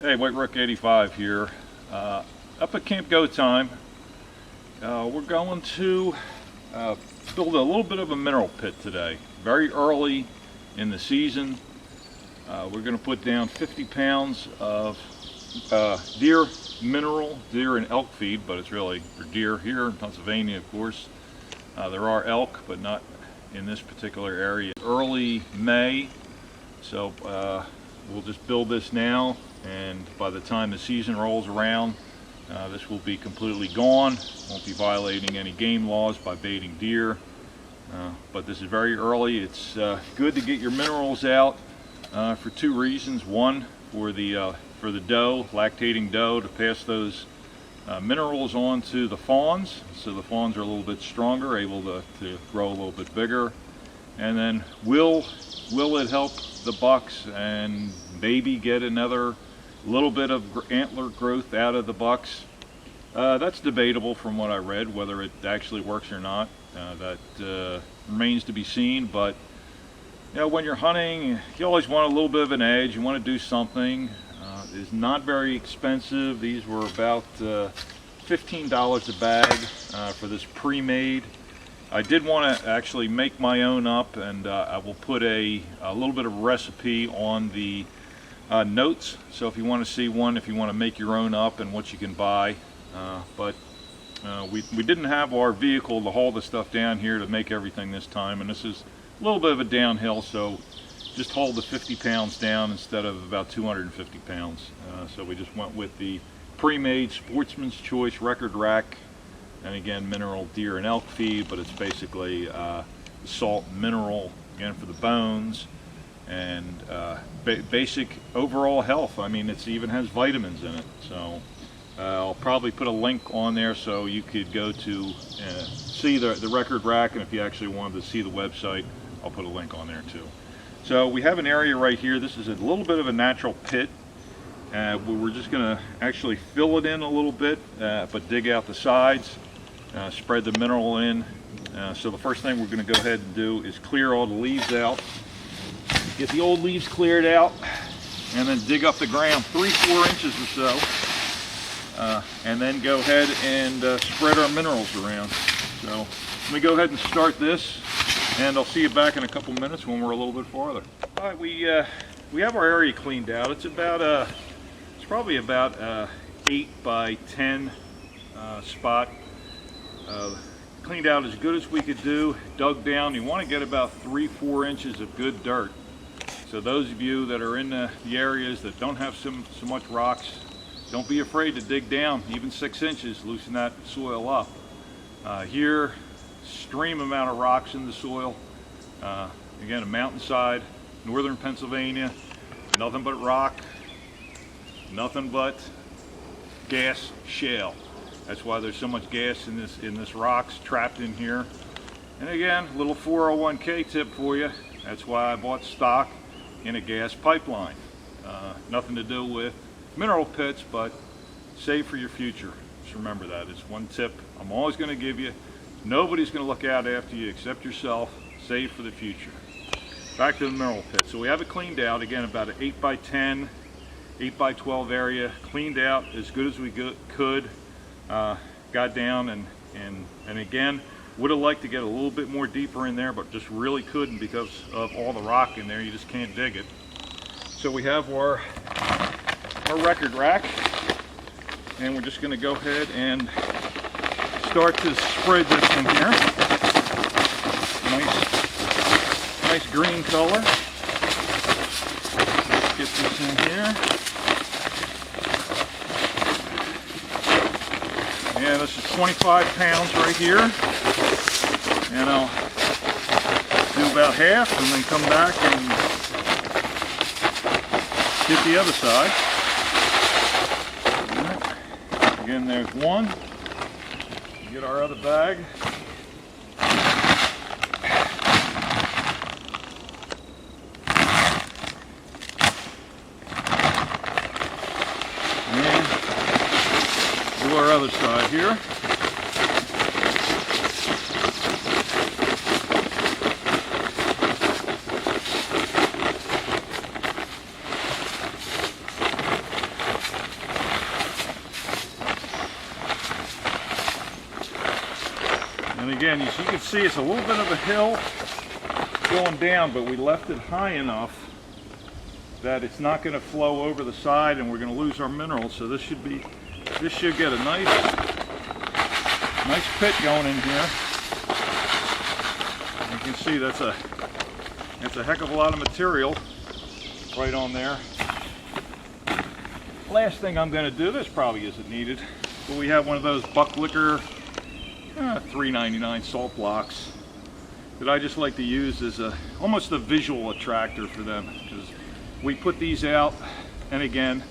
Hey, White Rook 85 here. Up at Camp Go Time, we're going to build a little bit of a mineral pit today. Very early in the season. We're going to put down 50 pounds of deer mineral, deer and elk feed, but it's really for deer here in Pennsylvania, of course. There are elk, but not in this particular area. Early May, so we'll just build this now, and by the time the season rolls around, this will be completely gone. Won't be violating any game laws by baiting deer, but this is very early. It's good to get your minerals out for two reasons. One, for the doe, lactating doe, to pass those minerals on to the fawns, so the fawns are a little bit stronger, able to grow a little bit bigger. And then will it help the bucks and maybe get another little bit of antler growth out of the bucks? That's debatable from what I read, whether it actually works or not. That remains to be seen, but you know, when you're hunting, you always want a little bit of an edge. You want to do something. It's not very expensive. These were about $15 a bag for this pre-made. I did want to actually make my own up, and I will put a little bit of recipe on the notes, so if you want to see one, if you want to make your own up and what you can buy. But we didn't have our vehicle to haul the stuff down here to make everything this time, and this is a little bit of a downhill, so just haul the 50 pounds down instead of about 250 pounds. So we just went with the pre-made Sportsman's Choice record rack, and again, mineral deer and elk feed, but it's basically salt and mineral, again, for the bones, and basic overall health. I mean, it even has vitamins in it. So I'll probably put a link on there so you could go to see the record rack, and if you actually wanted to see the website, I'll put a link on there too. So we have an area right here. This is a little bit of a natural pit. We're just going to actually fill it in a little bit, but dig out the sides, spread the mineral in. So the first thing we're going to go ahead and do is clear all the leaves out. Get the old leaves cleared out, and then dig up the ground 3-4 inches or so. And then go ahead and spread our minerals around. So let me go ahead and start this, and I'll see you back in a couple minutes when we're a little bit farther. All right, we have our area cleaned out. It's about it's probably about 8 by 10 spot. Cleaned out as good as we could do. Dug down. You want to get about 3-4 inches of good dirt. So those of you that are in the areas that don't have so much rocks, don't be afraid to dig down, even 6 inches, loosen that soil up. Here, extreme amount of rocks in the soil. Again, a mountainside, northern Pennsylvania, nothing but rock, nothing but gas shale. That's why there's so much gas in this rocks trapped in here. And again, a little 401k tip for you. That's why I bought stock in a gas pipeline. Nothing to do with mineral pits, but save for your future. Just remember that. It's one tip I'm always going to give you. Nobody's going to look out after you except yourself. Save for the future. Back to the mineral pit. So we have it cleaned out. Again, about an 8 by 10, 8 by 12 area. Cleaned out as good as we could. Got down and again, would have liked to get a little bit more deeper in there, but just really couldn't because of all the rock in there. You just can't dig it. So we have our record rack, and we're just going to go ahead and start to spread this in here. Nice green color. Let's get this in here. Yeah, this is 25 pounds right here, and I'll do about half and then come back and hit the other side. Right. Again, there's one. Get our other bag. And do our other side here. again, as you can see, it's a little bit of a hill going down, but we left it high enough that it's not going to flow over the side and we're going to lose our minerals. So this should get a nice pit going in here. You can see that's a heck of a lot of material right on there. Last thing I'm going to do, this probably isn't needed, but we have one of those Buck Liquor $3.99 salt blocks that I just like to use as almost a visual attractor for them, because we put these out, and again,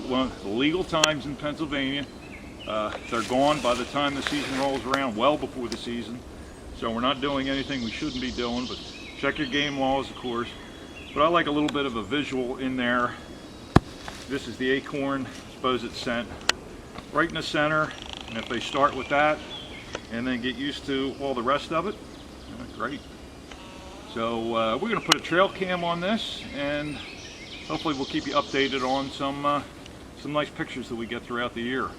one of the legal times in Pennsylvania, they're gone by the time the season rolls around, well before the season. So we're not doing anything we shouldn't be doing, but check your game laws, of course. But I like a little bit of a visual in there. This is the acorn, I suppose it's scent, right in the center. And if they start with that and then get used to all the rest of it, great. So we're going to put a trail cam on this, and hopefully we'll keep you updated on some nice pictures that we get throughout the year.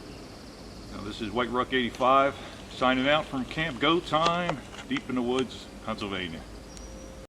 Now, this is White Rook 85 signing out from Camp Go Time, deep in the woods, Pennsylvania.